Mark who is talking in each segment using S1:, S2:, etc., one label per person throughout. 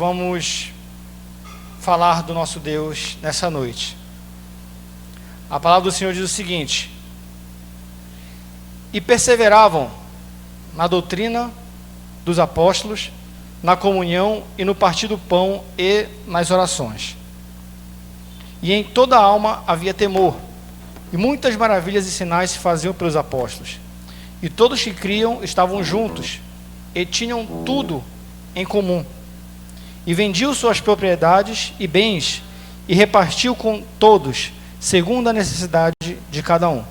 S1: vamos falar do nosso Deus nessa noite. A palavra do Senhor diz o seguinte: e perseveravam na doutrina dos apóstolos, na comunhão e no partir do pão e nas orações. E em toda a alma havia temor, e muitas maravilhas e sinais se faziam pelos apóstolos. E todos que criam estavam juntos, e tinham tudo em comum. E vendiam suas propriedades e bens, e repartiu com todos, segundo a necessidade de cada um.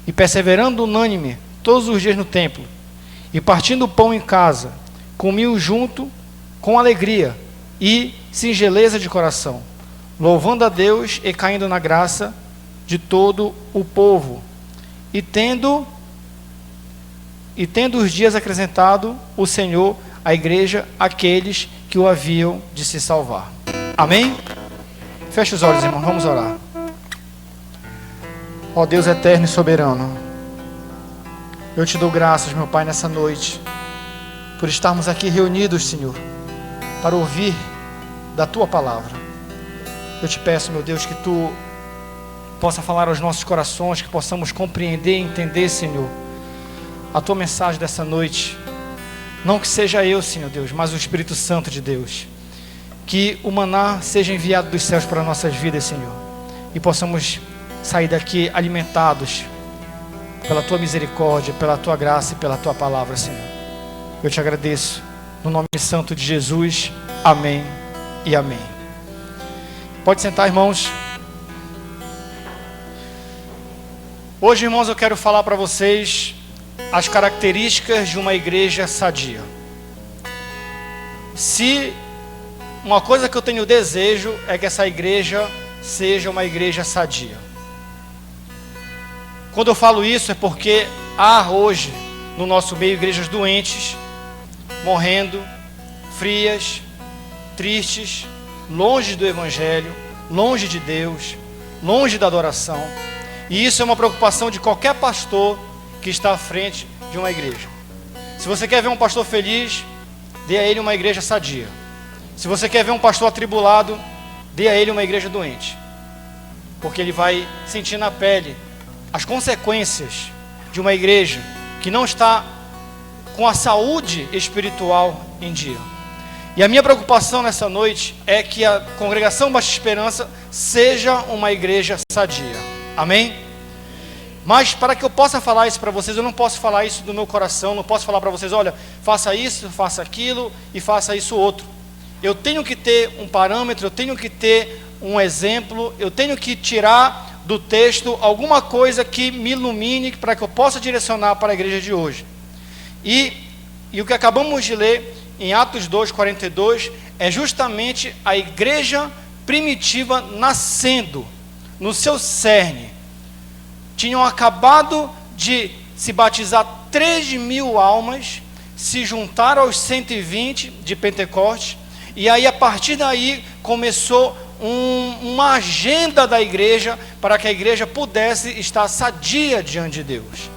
S1: E perseverando unânime todos os dias no templo, e partindo o pão em casa, comiam junto com alegria e singeleza de coração, louvando a Deus e caindo na graça de todo o povo. E tendo os dias acrescentado o Senhor à igreja aqueles que o haviam de se salvar. Amém? Feche os olhos, irmão, vamos orar. Ó Deus eterno e soberano, eu te dou graças, meu Pai, nessa noite, por estarmos aqui reunidos, Senhor, para ouvir da Tua palavra. Eu te peço, meu Deus, que Tu possa falar aos nossos corações, que possamos compreender e entender, Senhor, a Tua mensagem dessa noite. Não que seja eu, Senhor Deus, mas o Espírito Santo de Deus. Que o maná seja enviado dos céus para nossas vidas, Senhor, e possamos sair daqui alimentados pela Tua misericórdia, pela Tua graça e pela Tua palavra, Senhor. Eu te agradeço, no nome santo de Jesus. Amém e amém. Pode sentar, irmãos. Hoje, irmãos, eu quero falar para vocês as características de uma igreja sadia. Se uma coisa que eu tenho desejo é que essa igreja seja uma igreja sadia. Quando eu falo isso é porque há hoje no nosso meio igrejas doentes, morrendo, frias, tristes, longe do Evangelho, longe de Deus, longe da adoração. E isso é uma preocupação de qualquer pastor que está à frente de uma igreja. Se você quer ver um pastor feliz, dê a ele uma igreja sadia. Se você quer ver um pastor atribulado, dê a ele uma igreja doente, porque ele vai sentir na pele as consequências de uma igreja que não está com a saúde espiritual em dia. E a minha preocupação nessa noite é que a Congregação Baixa Esperança seja uma igreja sadia. Amém? Mas para que eu possa falar isso para vocês, eu não posso falar isso do meu coração, não posso falar para vocês, olha, faça isso, faça aquilo e faça isso outro. Eu tenho que ter um parâmetro, eu tenho que ter um exemplo, eu tenho que tirar do texto alguma coisa que me ilumine para que eu possa direcionar para a igreja de hoje. E o que acabamos de ler em Atos 2:42 é justamente a igreja primitiva nascendo no seu cerne. Tinham acabado de se batizar 3.000 almas, se juntaram aos 120 de Pentecostes, e aí a partir daí começou uma agenda da igreja para que a igreja pudesse estar sadia diante de Deus.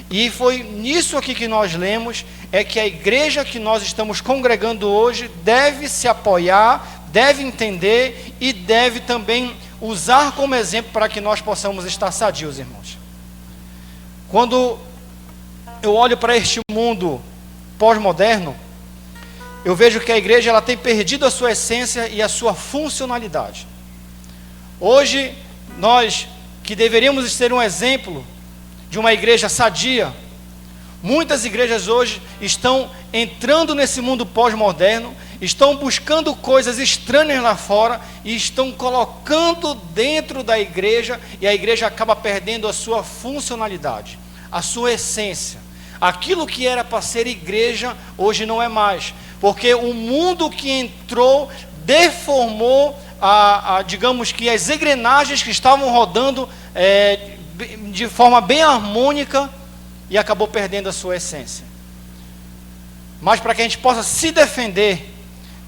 S1: E foi nisso aqui que nós lemos, é que a igreja que nós estamos congregando hoje deve se apoiar, deve entender e deve também usar como exemplo para que nós possamos estar sadios, irmãos. Quando eu olho para este mundo pós-moderno, eu vejo que a igreja ela tem perdido a sua essência e a sua funcionalidade. Hoje, nós que deveríamos ser um exemplo de uma igreja sadia, muitas igrejas hoje estão entrando nesse mundo pós-moderno, estão buscando coisas estranhas lá fora e estão colocando dentro da igreja, e a igreja acaba perdendo a sua funcionalidade, a sua essência. Aquilo que era para ser igreja, hoje não é mais, porque o mundo que entrou deformou, digamos que as engrenagens que estavam rodando de forma bem harmônica e acabou perdendo a sua essência. Mas para que a gente possa se defender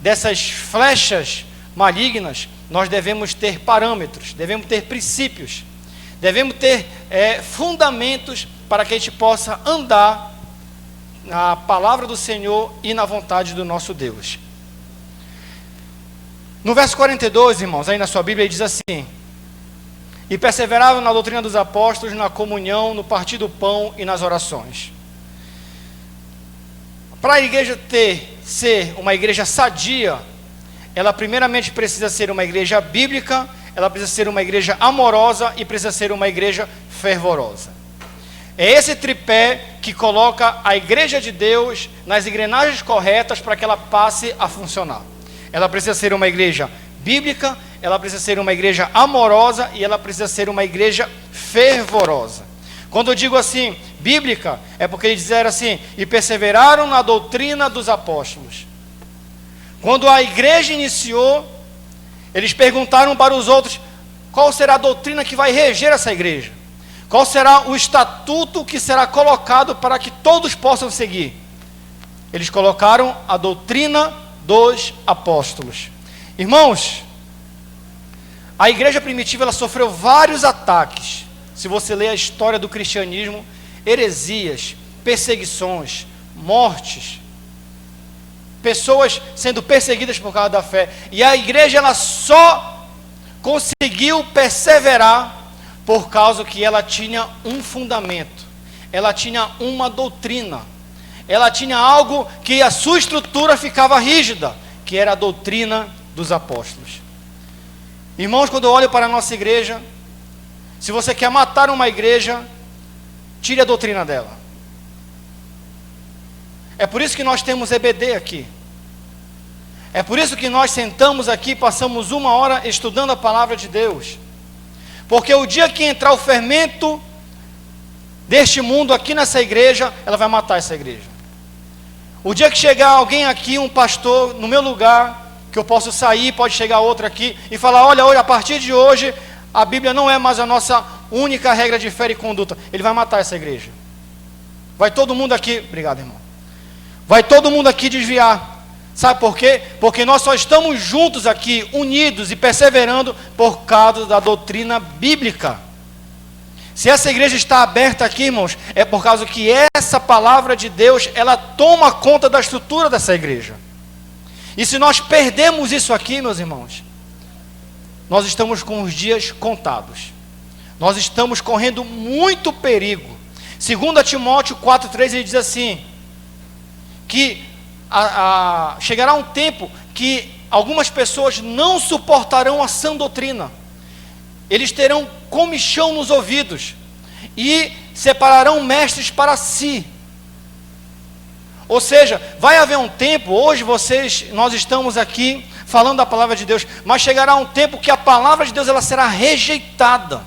S1: dessas flechas malignas, nós devemos ter parâmetros, devemos ter princípios, devemos ter fundamentos para que a gente possa andar na palavra do Senhor e na vontade do nosso Deus. No verso 42, irmãos, aí na sua Bíblia, ele diz assim: e perseveravam na doutrina dos apóstolos, na comunhão, no partir do pão e nas orações. Para a igreja ser uma igreja sadia, ela primeiramente precisa ser uma igreja bíblica, ela precisa ser uma igreja amorosa e precisa ser uma igreja fervorosa. É esse tripé que coloca a igreja de Deus nas engrenagens corretas para que ela passe a funcionar. Ela precisa ser uma igreja bíblica, ela precisa ser uma igreja amorosa e ela precisa ser uma igreja fervorosa. Quando eu digo assim, bíblica, é porque eles disseram assim: e perseveraram na doutrina dos apóstolos. Quando a igreja iniciou, eles perguntaram para os outros: qual será a doutrina que vai reger essa igreja? Qual será o estatuto que será colocado para que todos possam seguir? Eles colocaram a doutrina dos apóstolos. Irmãos, a igreja primitiva ela sofreu vários ataques. Se você ler a história do cristianismo, heresias, perseguições, mortes, pessoas sendo perseguidas por causa da fé. E a igreja ela só conseguiu perseverar por causa que ela tinha um fundamento, ela tinha uma doutrina, ela tinha algo que a sua estrutura ficava rígida, que era a doutrina dos apóstolos. Irmãos, quando eu olho para a nossa igreja, se você quer matar uma igreja, tire a doutrina dela. É por isso que nós temos EBD aqui. É por isso que nós sentamos aqui, passamos 1 hora estudando a palavra de Deus. Porque o dia que entrar o fermento deste mundo aqui nessa igreja, ela vai matar essa igreja. O dia que chegar alguém aqui, um pastor, no meu lugar, que eu posso sair, pode chegar outro aqui e falar: olha, a partir de hoje, a Bíblia não é mais a nossa única regra de fé e conduta. Ele vai matar essa igreja. Vai todo mundo aqui, obrigado, irmão. Vai todo mundo aqui desviar. Sabe por quê? Porque nós só estamos juntos aqui, unidos e perseverando por causa da doutrina bíblica. Se essa igreja está aberta aqui, irmãos, é por causa que essa palavra de Deus, ela toma conta da estrutura dessa igreja. E se nós perdemos isso aqui, meus irmãos, nós estamos com os dias contados. Nós estamos correndo muito perigo. 2 Timóteo 4,3, ele diz assim, que chegará um tempo que algumas pessoas não suportarão a sã doutrina. Eles terão comichão nos ouvidos e separarão mestres para si. Ou seja, vai haver um tempo, hoje nós estamos aqui falando da palavra de Deus, mas chegará um tempo que a palavra de Deus ela será rejeitada.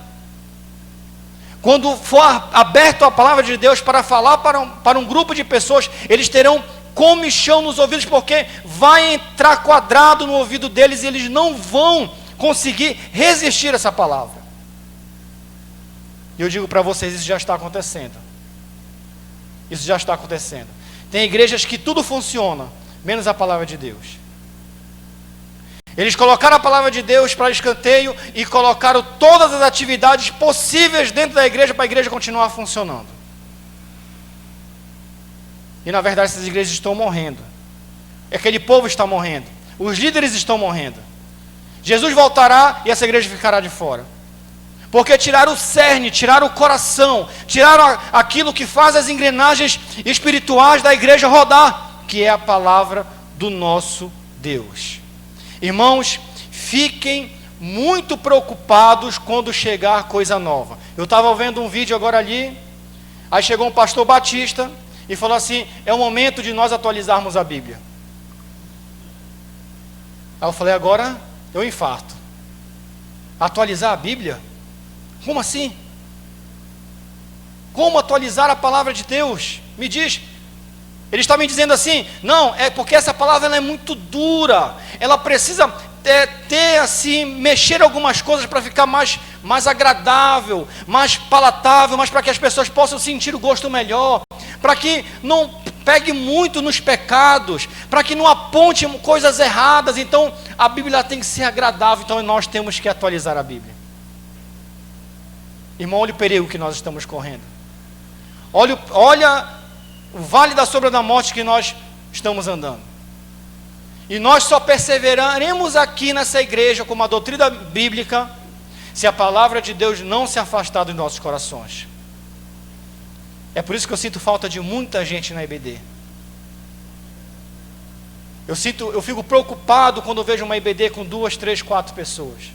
S1: Quando for aberto a palavra de Deus para falar para um grupo de pessoas, eles terão comichão nos ouvidos, porque vai entrar quadrado no ouvido deles e eles não vão conseguir resistir a essa palavra. E eu digo para vocês, isso já está acontecendo. Isso já está acontecendo. Tem igrejas que tudo funciona, menos a palavra de Deus. Eles colocaram a palavra de Deus para escanteio e colocaram todas as atividades possíveis dentro da igreja para a igreja continuar funcionando. E na verdade essas igrejas estão morrendo. Aquele povo está morrendo. Os líderes estão morrendo. Jesus voltará e essa igreja ficará de fora. Porque tiraram o cerne, tiraram o coração, tiraram aquilo que faz as engrenagens espirituais da igreja rodar, que é a palavra do nosso Deus. Irmãos, fiquem muito preocupados quando chegar coisa nova. Eu estava vendo um vídeo agora ali, aí chegou um pastor batista e falou assim: é o momento de nós atualizarmos a Bíblia. Aí eu falei: agora eu infarto. Atualizar a Bíblia? Como assim? Como atualizar a palavra de Deus? Me diz. Ele está me dizendo assim: não, é porque essa palavra ela é muito dura, ela precisa ter assim, mexer algumas coisas para ficar mais agradável, mais palatável, mas para que as pessoas possam sentir o gosto melhor, para que não pegue muito nos pecados, para que não aponte coisas erradas. Então a Bíblia tem que ser agradável, então nós temos que atualizar a Bíblia. Irmão, olha o perigo que nós estamos correndo. Olha o vale da sombra da morte que nós estamos andando. E nós só perseveraremos aqui nessa igreja com uma doutrina bíblica se a palavra de Deus não se afastar dos nossos corações. É por isso que eu sinto falta de muita gente na IBD. Eu fico preocupado quando vejo uma IBD com 2, 3, 4 pessoas.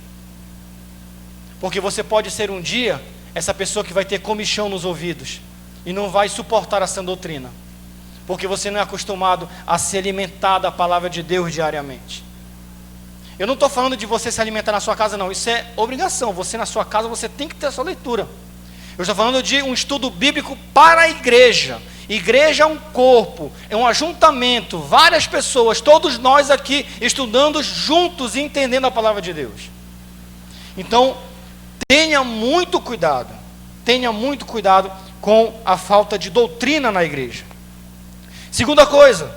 S1: Porque você pode ser um dia essa pessoa que vai ter comichão nos ouvidos e não vai suportar essa doutrina, porque você não é acostumado a se alimentar da palavra de Deus diariamente. Eu não estou falando de você se alimentar na sua casa, não. Isso é obrigação. Você na sua casa, você tem que ter a sua leitura. Eu estou falando de um estudo bíblico para a igreja. Igreja é um corpo, é um ajuntamento, várias pessoas, todos nós aqui estudando juntos e entendendo a palavra de Deus. Então, tenha muito cuidado com a falta de doutrina na igreja. Segunda coisa,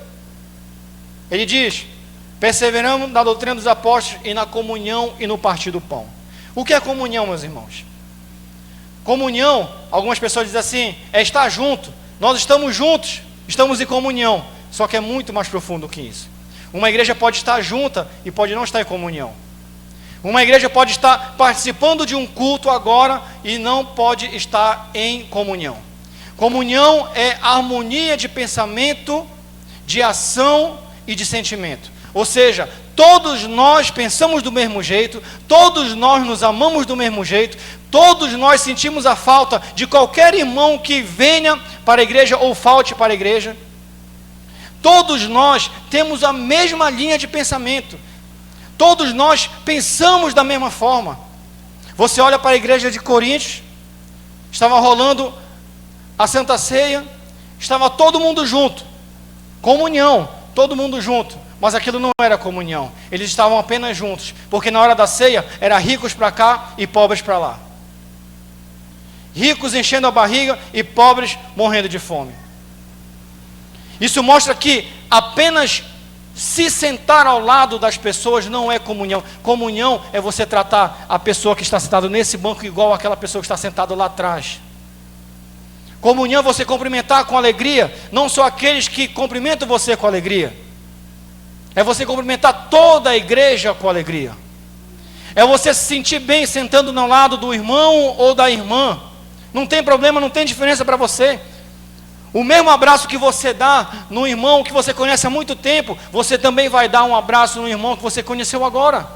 S1: ele diz: perseveramos na doutrina dos apóstolos e na comunhão e no partir do pão. O que é comunhão, meus irmãos? Comunhão, algumas pessoas dizem assim, é estar junto. Nós estamos juntos, estamos em comunhão. Só que é muito mais profundo que isso. Uma igreja pode estar junta e pode não estar em comunhão. Uma igreja pode estar participando de um culto agora e não pode estar em comunhão. Comunhão é harmonia de pensamento, de ação e de sentimento. Ou seja, todos nós pensamos do mesmo jeito, todos nós nos amamos do mesmo jeito, todos nós sentimos a falta de qualquer irmão que venha para a igreja ou falte para a igreja. Todos nós temos a mesma linha de pensamento. Todos nós pensamos da mesma forma. Você olha para a igreja de Coríntios, estava rolando a Santa Ceia, estava todo mundo junto, comunhão, todo mundo junto, mas aquilo não era comunhão, eles estavam apenas juntos, porque na hora da ceia, era ricos para cá e pobres para lá, ricos enchendo a barriga e pobres morrendo de fome. Isso mostra que apenas se sentar ao lado das pessoas não é comunhão. Comunhão é você tratar a pessoa que está sentada nesse banco igual àquela pessoa que está sentada lá atrás. Comunhão é você cumprimentar com alegria, não só aqueles que cumprimentam você com alegria. É você cumprimentar toda a igreja com alegria. É você se sentir bem sentando ao lado do irmão ou da irmã. Não tem problema, não tem diferença para você. O mesmo abraço que você dá no irmão que você conhece há muito tempo, você também vai dar um abraço no irmão que você conheceu agora.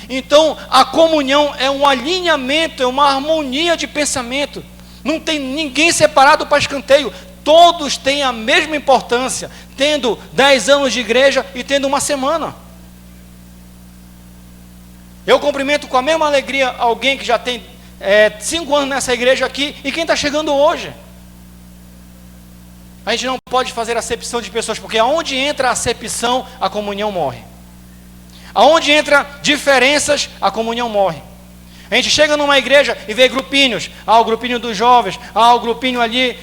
S1: Então, a comunhão é um alinhamento, é uma harmonia de pensamento. Não tem ninguém separado para escanteio. Todos têm a mesma importância, tendo 10 anos de igreja e tendo uma semana. Eu cumprimento com a mesma alegria alguém que já tem 5 anos nessa igreja aqui e quem está chegando hoje. A gente não pode fazer acepção de pessoas, porque aonde entra a acepção, a comunhão morre. Aonde entra diferenças, a comunhão morre. A gente chega numa igreja e vê grupinhos. O grupinho dos jovens, o grupinho ali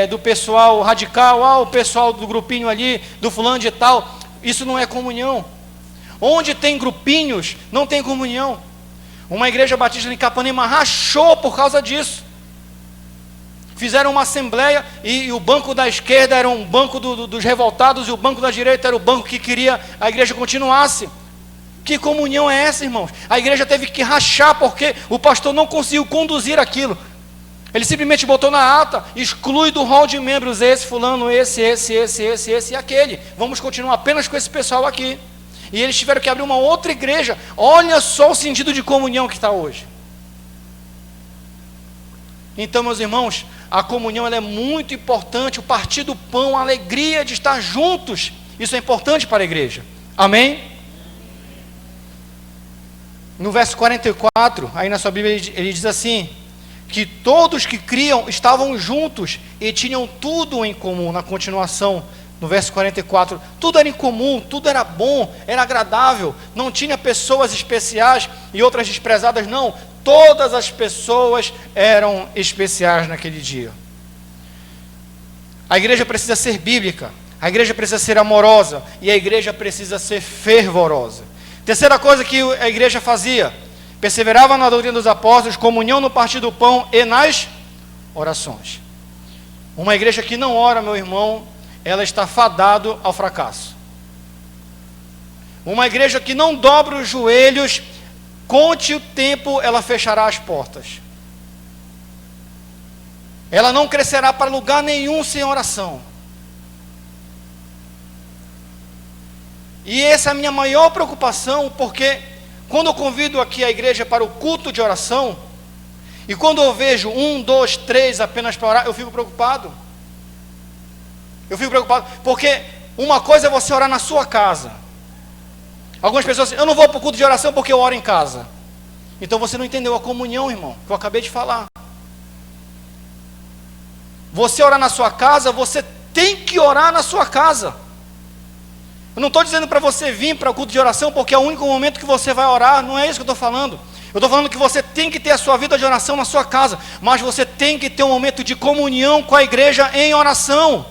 S1: do pessoal radical, o pessoal do grupinho ali, do fulano de tal. Isso não é comunhão. Onde tem grupinhos, não tem comunhão. Uma igreja batista em Capanema rachou por causa disso. Fizeram uma assembleia e o banco da esquerda era um banco dos revoltados e o banco da direita era o banco que queria a igreja continuasse. Que comunhão é essa, irmãos? A igreja teve que rachar porque o pastor não conseguiu conduzir aquilo. Ele simplesmente botou na ata, exclui do hall de membros esse fulano, esse e aquele. Vamos continuar apenas com esse pessoal aqui. E eles tiveram que abrir uma outra igreja. Olha só o sentido de comunhão que está hoje. Então, meus irmãos, a comunhão ela é muito importante, o partir do pão, a alegria de estar juntos, isso é importante para a igreja. Amém? No verso 44, aí na sua Bíblia ele diz assim, que todos que criam estavam juntos e tinham tudo em comum. Na continuação, no verso 44, tudo era em comum, tudo era bom, era agradável, não tinha pessoas especiais e outras desprezadas, não. Todas as pessoas eram especiais naquele dia. A igreja precisa ser bíblica, a igreja precisa ser amorosa e a igreja precisa ser fervorosa. Terceira coisa que a igreja fazia, perseverava na doutrina dos apóstolos, comunhão no partir do pão e nas orações. Uma igreja que não ora, meu irmão, ela está fadado ao fracasso. Uma igreja que não dobra os joelhos, conte o tempo, ela fechará as portas. Ela não crescerá para lugar nenhum sem oração. E essa é a minha maior preocupação, porque quando eu convido aqui a igreja para o culto de oração, e quando eu vejo 1, 2, 3 apenas para orar, eu fico preocupado. Eu fico preocupado, porque uma coisa é você orar na sua casa. Algumas pessoas dizem, eu não vou para o culto de oração porque eu oro em casa. Então você não entendeu a comunhão, irmão, que eu acabei de falar. Você orar na sua casa, você tem que orar na sua casa. Eu não estou dizendo para você vir para o culto de oração porque é o único momento que você vai orar, não é isso que eu estou falando. Eu estou falando que você tem que ter a sua vida de oração na sua casa, mas você tem que ter um momento de comunhão com a igreja em oração.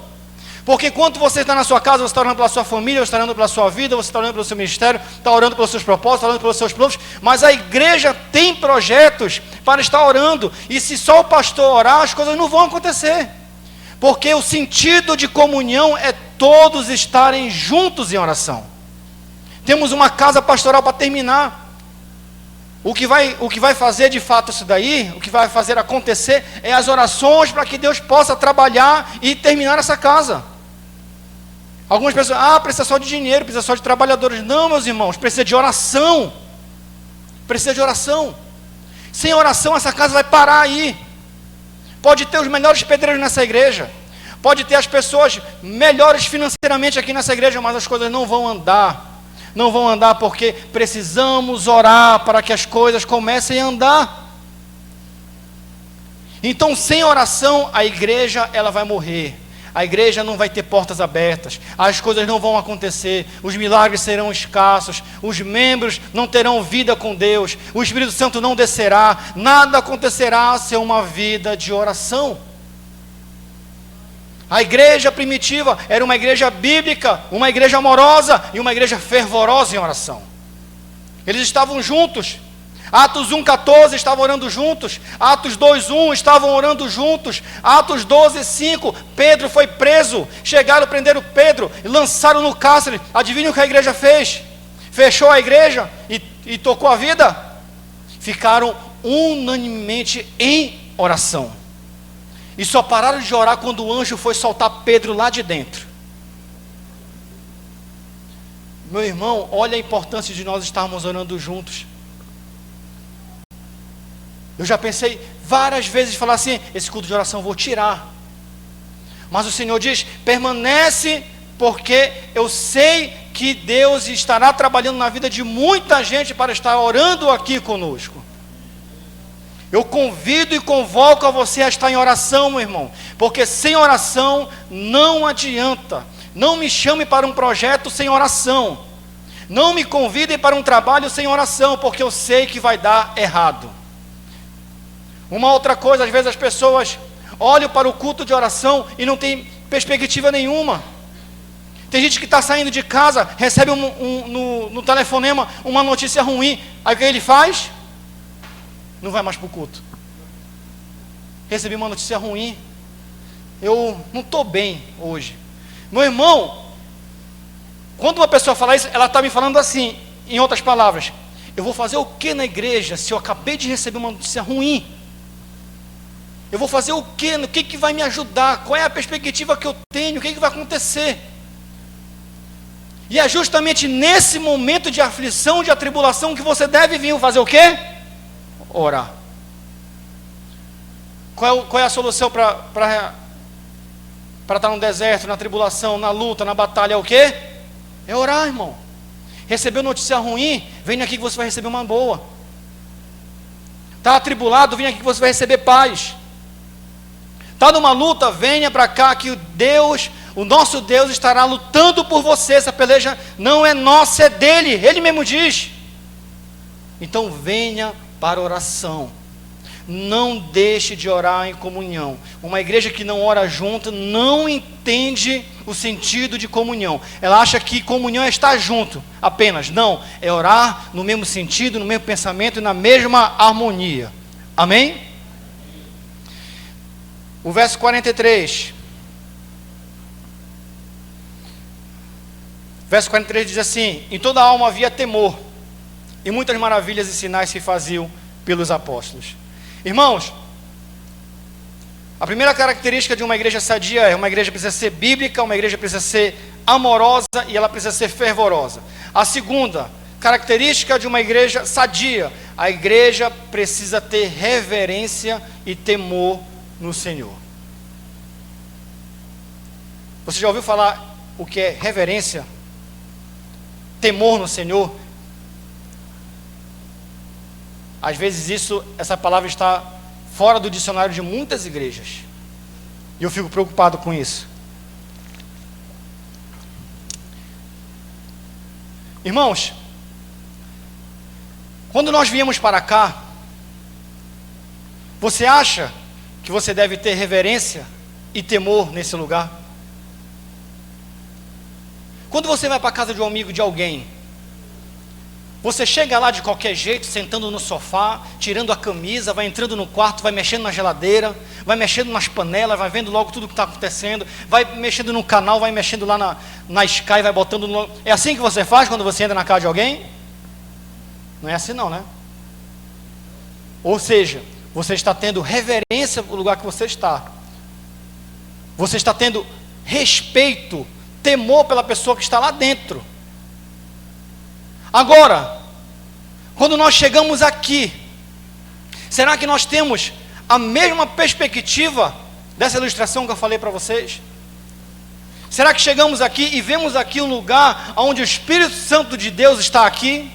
S1: Porque enquanto você está na sua casa, você está orando pela sua família, você está orando pela sua vida, você está orando pelo seu ministério, está orando pelos seus propósitos, está orando pelos seus planos, mas a igreja tem projetos para estar orando, e se só o pastor orar, as coisas não vão acontecer. Porque o sentido de comunhão é todos estarem juntos em oração. Temos uma casa pastoral para terminar. O que vai fazer de fato isso daí, o que vai fazer acontecer, é as orações para que Deus possa trabalhar e terminar essa casa. Algumas pessoas, precisa só de dinheiro, precisa só de trabalhadores. Não, meus irmãos, precisa de oração. Precisa de oração. Sem oração essa casa vai parar aí. Pode ter os melhores pedreiros nessa igreja, pode ter as pessoas melhores financeiramente aqui nessa igreja, mas as coisas não vão andar. Não vão andar porque precisamos orar para que as coisas comecem a andar. Então, sem oração, a igreja ela vai morrer. A igreja não vai ter portas abertas, as coisas não vão acontecer, os milagres serão escassos, os membros não terão vida com Deus, o Espírito Santo não descerá, nada acontecerá sem uma vida de oração. A igreja primitiva era uma igreja bíblica, uma igreja amorosa e uma igreja fervorosa em oração. Eles estavam juntos. Atos 1,14 estavam orando juntos. Atos 2,1 estavam orando juntos. Atos 12,5 Pedro foi preso. Chegaram, prenderam Pedro e lançaram no cárcere. Adivinha o que a igreja fez? Fechou a igreja e tocou a vida? Ficaram unanimemente em oração. E só pararam de orar quando o anjo foi soltar Pedro lá de dentro. Meu irmão, olha a importância de nós estarmos orando juntos. Eu já pensei várias vezes em falar assim, esse culto de oração eu vou tirar. Mas o Senhor diz, permanece, porque eu sei que Deus estará trabalhando na vida de muita gente para estar orando aqui conosco. Eu convido e convoco a você a estar em oração, meu irmão, porque sem oração não adianta. Não me chame para um projeto sem oração. Não me convidem para um trabalho sem oração, porque eu sei que vai dar errado. Uma outra coisa, às vezes as pessoas olham para o culto de oração e não tem perspectiva nenhuma. Tem gente que está saindo de casa, recebe no telefonema uma notícia ruim, aí o que ele faz? Não vai mais para o culto. Recebi uma notícia ruim, eu não estou bem hoje. Meu irmão, quando uma pessoa fala isso, ela está me falando assim, em outras palavras, eu vou fazer o que na igreja se eu acabei de receber uma notícia ruim? Eu vou fazer o que? No que vai me ajudar? Qual é a perspectiva que eu tenho? O que vai acontecer? E é justamente nesse momento de aflição, de atribulação, que você deve vir fazer o quê? Orar. Qual é a solução para estar no deserto, na tribulação, na luta, na batalha? É o quê? É orar, irmão. Recebeu notícia ruim? Vem aqui que você vai receber uma boa. Está atribulado? Vem aqui que você vai receber paz. Está numa luta? Venha para cá que o nosso Deus estará lutando por você. Essa peleja não é nossa, é dele. Ele mesmo diz. Então venha para a oração. Não deixe de orar em comunhão. Uma igreja que não ora junto não entende o sentido de comunhão. Ela acha que comunhão é estar junto apenas. Não, é orar no mesmo sentido, no mesmo pensamento e na mesma harmonia. Amém? O verso 43. Verso 43 diz assim: em toda a alma havia temor, e muitas maravilhas e sinais se faziam pelos apóstolos. Irmãos, a primeira característica de uma igreja sadia é: uma igreja precisa ser bíblica, uma igreja precisa ser amorosa e ela precisa ser fervorosa. A segunda característica de uma igreja sadia: a igreja precisa ter reverência e temor no Senhor. Você já ouviu falar o que é reverência? Temor no Senhor? Às vezes essa palavra está fora do dicionário de muitas igrejas, e eu fico preocupado com isso. Irmãos, quando nós viemos para cá, você acha que você deve ter reverência e temor nesse lugar? Quando você vai para a casa de um amigo de alguém, você chega lá de qualquer jeito, sentando no sofá, tirando a camisa, vai entrando no quarto, vai mexendo na geladeira, vai mexendo nas panelas, vai vendo logo tudo o que está acontecendo, vai mexendo no canal, vai mexendo lá na Sky, vai botando no... É assim que você faz quando você entra na casa de alguém? Não é assim não, né? Ou seja, você está tendo reverência no lugar que você está. Você está tendo respeito, temor pela pessoa que está lá dentro. Agora, quando nós chegamos aqui, será que nós temos a mesma perspectiva dessa ilustração que eu falei para vocês? Será que chegamos aqui e vemos aqui um lugar onde o Espírito Santo de Deus está aqui?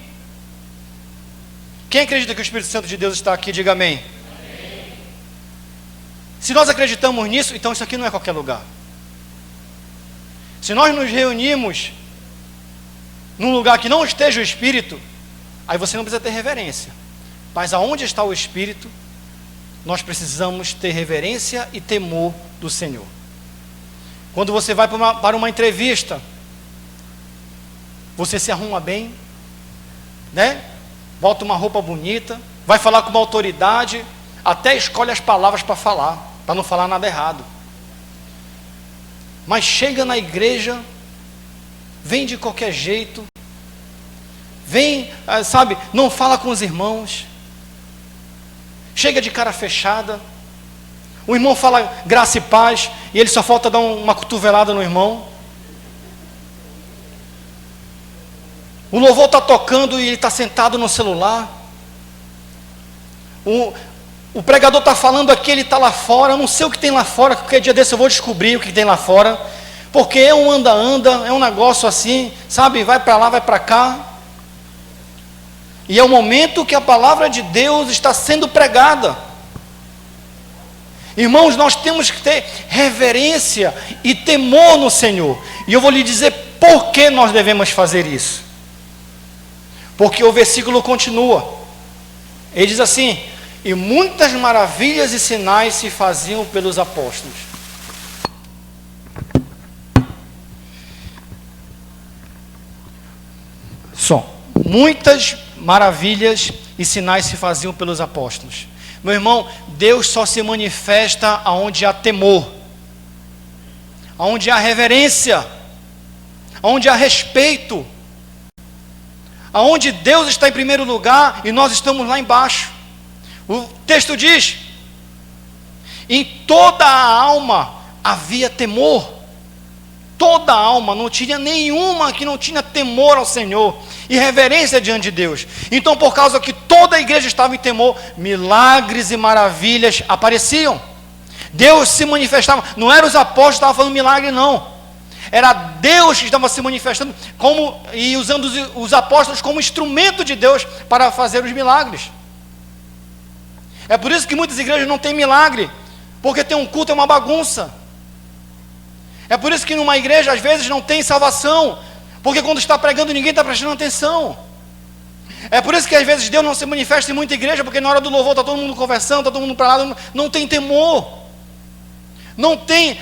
S1: Quem acredita que o Espírito Santo de Deus está aqui, diga amém. Amém. Se nós acreditamos nisso, então isso aqui não é qualquer lugar. Se nós nos reunimos num lugar que não esteja o Espírito, aí você não precisa ter reverência. Mas aonde está o Espírito, nós precisamos ter reverência e temor do Senhor. Quando você vai para uma entrevista, você se arruma bem, né? Bota uma roupa bonita, vai falar com uma autoridade, até escolhe as palavras para falar, para não falar nada errado. Mas chega na igreja, vem de qualquer jeito, vem, sabe, não fala com os irmãos, chega de cara fechada, o irmão fala graça e paz, e ele só falta dar uma cotovelada no irmão. O louvor está tocando e ele está sentado no celular. O pregador está falando aqui, ele está lá fora. Eu não sei o que tem lá fora, qualquer dia desse eu vou descobrir o que tem lá fora. Porque é um anda-anda, é um negócio assim, sabe? Vai para lá, vai para cá. E é o momento que a palavra de Deus está sendo pregada. Irmãos, nós temos que ter reverência e temor no Senhor. E eu vou lhe dizer por que nós devemos fazer isso. Porque o versículo continua. Ele diz assim: e muitas maravilhas e sinais se faziam pelos apóstolos. Muitas maravilhas e sinais se faziam pelos apóstolos. Meu irmão, Deus só se manifesta aonde há temor, aonde há reverência, aonde há respeito, aonde Deus está em primeiro lugar e nós estamos lá embaixo. O texto diz: em toda a alma havia temor. Toda a alma, não tinha nenhuma que não tinha temor ao Senhor e reverência diante de Deus. Então, por causa que toda a igreja estava em temor, milagres e maravilhas apareciam. Deus se manifestava. Não eram os apóstolos que estavam falando milagre, não. Era Deus que estava se manifestando e usando os apóstolos como instrumento de Deus para fazer os milagres. É por isso que muitas igrejas não têm milagre, porque tem um culto, é uma bagunça. É por isso que numa igreja às vezes não tem salvação, porque quando está pregando ninguém está prestando atenção. É por isso que às vezes Deus não se manifesta em muita igreja, porque na hora do louvor está todo mundo conversando, está todo mundo para lá, não tem temor. Não tem,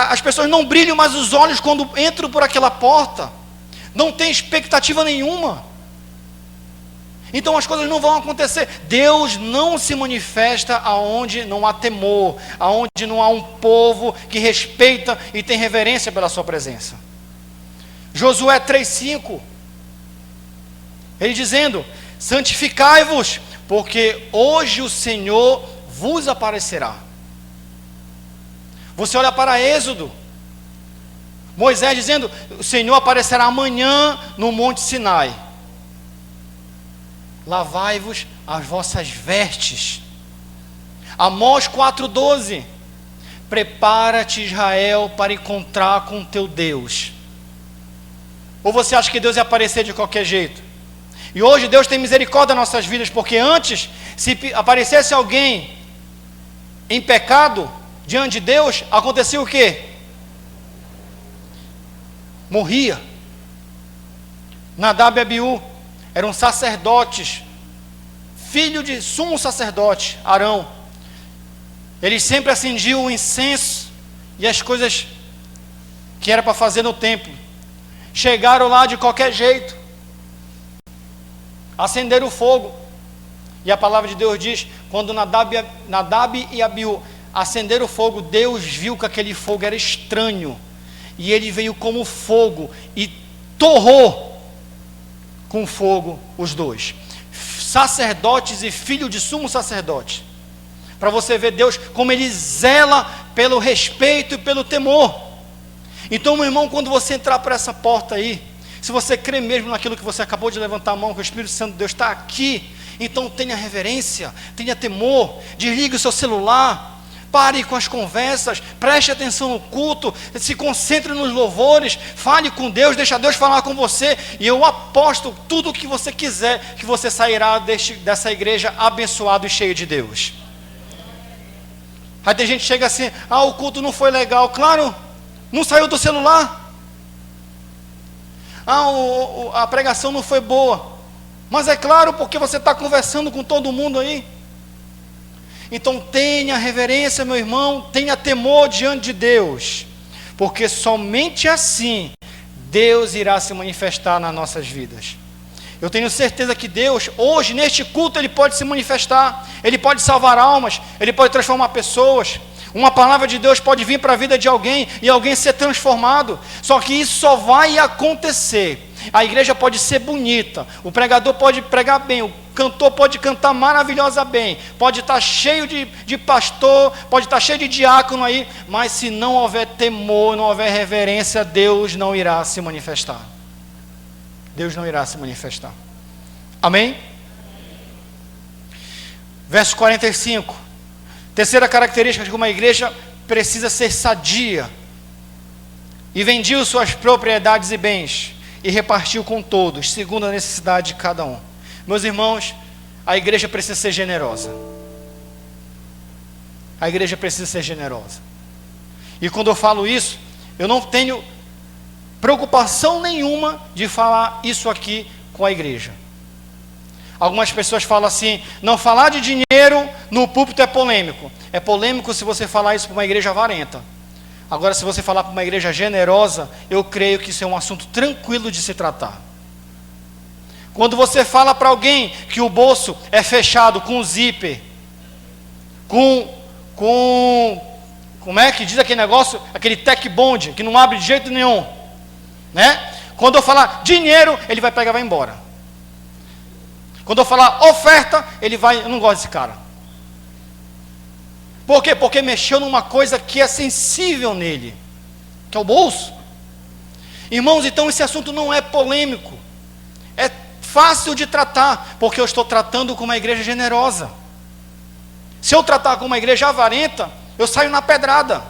S1: as pessoas não brilham mais os olhos quando entram por aquela porta. Não tem expectativa nenhuma. Então as coisas não vão acontecer. Deus não se manifesta aonde não há temor, aonde não há um povo que respeita e tem reverência pela sua presença. Josué 3,5. Ele dizendo: santificai-vos, porque hoje o Senhor vos aparecerá. Você olha para Êxodo, Moisés dizendo: o Senhor aparecerá amanhã no Monte Sinai. Lavai-vos as vossas vestes. Amós 4,12. Prepara-te, Israel, para encontrar com o teu Deus. Ou você acha que Deus ia aparecer de qualquer jeito? E hoje Deus tem misericórdia das nossas vidas, porque antes, se aparecesse alguém em pecado diante de Deus, acontecia o quê? Morria. Nadab e Abiú eram sacerdotes, filho de sumo sacerdote, Arão. Eles sempre acendiam o incenso e as coisas que era para fazer no templo. Chegaram lá de qualquer jeito, acenderam o fogo. E a palavra de Deus diz: quando Nadab e Abiú acenderam o fogo, Deus viu que aquele fogo era estranho, e ele veio como fogo e torrou com fogo os dois, sacerdotes e filho de sumo sacerdote. Para você ver Deus como Ele zela pelo respeito e pelo temor. Então, meu irmão, quando você entrar por essa porta aí, se você crê mesmo naquilo que você acabou de levantar a mão, que o Espírito Santo de Deus está aqui, então tenha reverência, tenha temor, desligue o seu celular, pare com as conversas, preste atenção no culto, se concentre nos louvores, fale com Deus, deixa Deus falar com você, e eu aposto tudo o que você quiser, que você sairá dessa igreja abençoado e cheio de Deus. Aí tem gente que chega assim: o culto não foi legal. Claro, não saiu do celular. A pregação não foi boa. Mas é claro, porque você está conversando com todo mundo aí. Então tenha reverência, meu irmão, tenha temor diante de Deus, porque somente assim Deus irá se manifestar nas nossas vidas. Eu tenho certeza que Deus, hoje, neste culto, Ele pode se manifestar, Ele pode salvar almas, Ele pode transformar pessoas. Uma palavra de Deus pode vir para a vida de alguém e alguém ser transformado. Só que isso só vai acontecer. A igreja pode ser bonita, o pregador pode pregar bem, o cantor pode cantar maravilhosa bem, pode estar cheio de pastor, pode estar cheio de diácono aí, mas se não houver temor, não houver reverência, Deus não irá se manifestar. Deus não irá se manifestar. Amém? Verso 45. Terceira característica de uma igreja: precisa ser sadia. E vendiu suas propriedades e bens, e repartiu com todos, segundo a necessidade de cada um. Meus irmãos, a igreja precisa ser generosa. A igreja precisa ser generosa. E quando eu falo isso, eu não tenho preocupação nenhuma de falar isso aqui com a igreja. Algumas pessoas falam assim: não falar de dinheiro no púlpito é polêmico. É polêmico se você falar isso para uma igreja avarenta. Agora, se você falar para uma igreja generosa, eu creio que isso é um assunto tranquilo de se tratar. Quando você fala para alguém que o bolso é fechado com zíper, como é que diz aquele negócio, aquele tech bond, que não abre de jeito nenhum, né? Quando eu falar dinheiro, ele vai pegar e vai embora. Quando eu falar oferta, ele vai: eu não gosto desse cara. Por quê? Porque mexeu numa coisa que é sensível nele, que é o bolso. Irmãos, então esse assunto não é polêmico, é fácil de tratar, porque eu estou tratando com uma igreja generosa. Se eu tratar com uma igreja avarenta, eu saio na pedrada,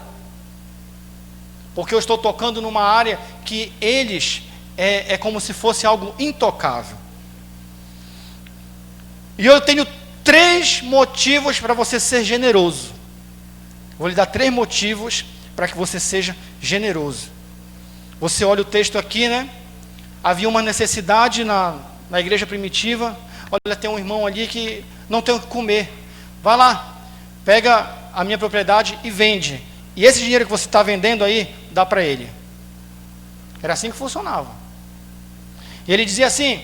S1: porque eu estou tocando numa área que eles é como se fosse algo intocável. E eu tenho 3 motivos para você ser generoso. Vou lhe dar 3 motivos para que você seja generoso. Você olha o texto aqui, né? Havia uma necessidade na igreja primitiva. Olha, tem um irmão ali que não tem o que comer. Vai lá, pega a minha propriedade e vende. E esse dinheiro que você está vendendo aí, dá para ele. Era assim que funcionava. E ele dizia assim: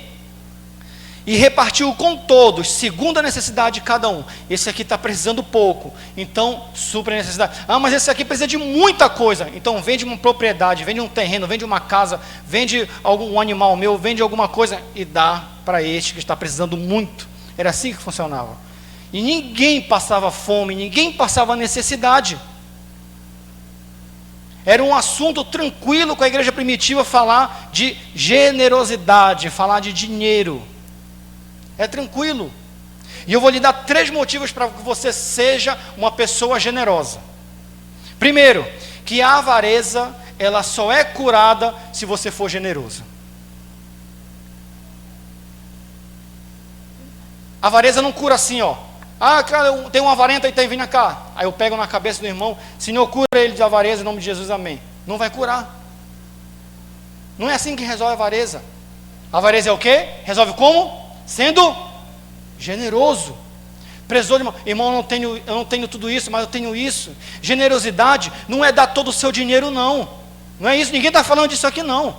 S1: e repartiu com todos, segundo a necessidade de cada um. Esse aqui está precisando pouco, então supre a necessidade. Ah, mas esse aqui precisa de muita coisa, então vende uma propriedade, vende um terreno, vende uma casa, vende algum animal meu, vende alguma coisa e dá para este que está precisando muito. Era assim que funcionava. E ninguém passava fome, ninguém passava necessidade. Era um assunto tranquilo com a igreja primitiva falar de generosidade, falar de dinheiro. É tranquilo. E eu vou lhe dar 3 motivos para que você seja uma pessoa generosa. Primeiro, que a avareza, ela só é curada se você for generoso. A avareza não cura assim, ó. Ah, cara, eu tenho uma avarenta e tem vindo cá. Aí eu pego na cabeça do irmão, Senhor, cura ele de avareza em nome de Jesus, amém. Não vai curar. Não é assim que resolve a avareza. A avareza é o quê? Resolve como? Sendo generoso. Precisou de irmão, eu não tenho tudo isso, mas eu tenho isso. Generosidade não é dar todo o seu dinheiro, não. Não é isso, ninguém está falando disso aqui, não.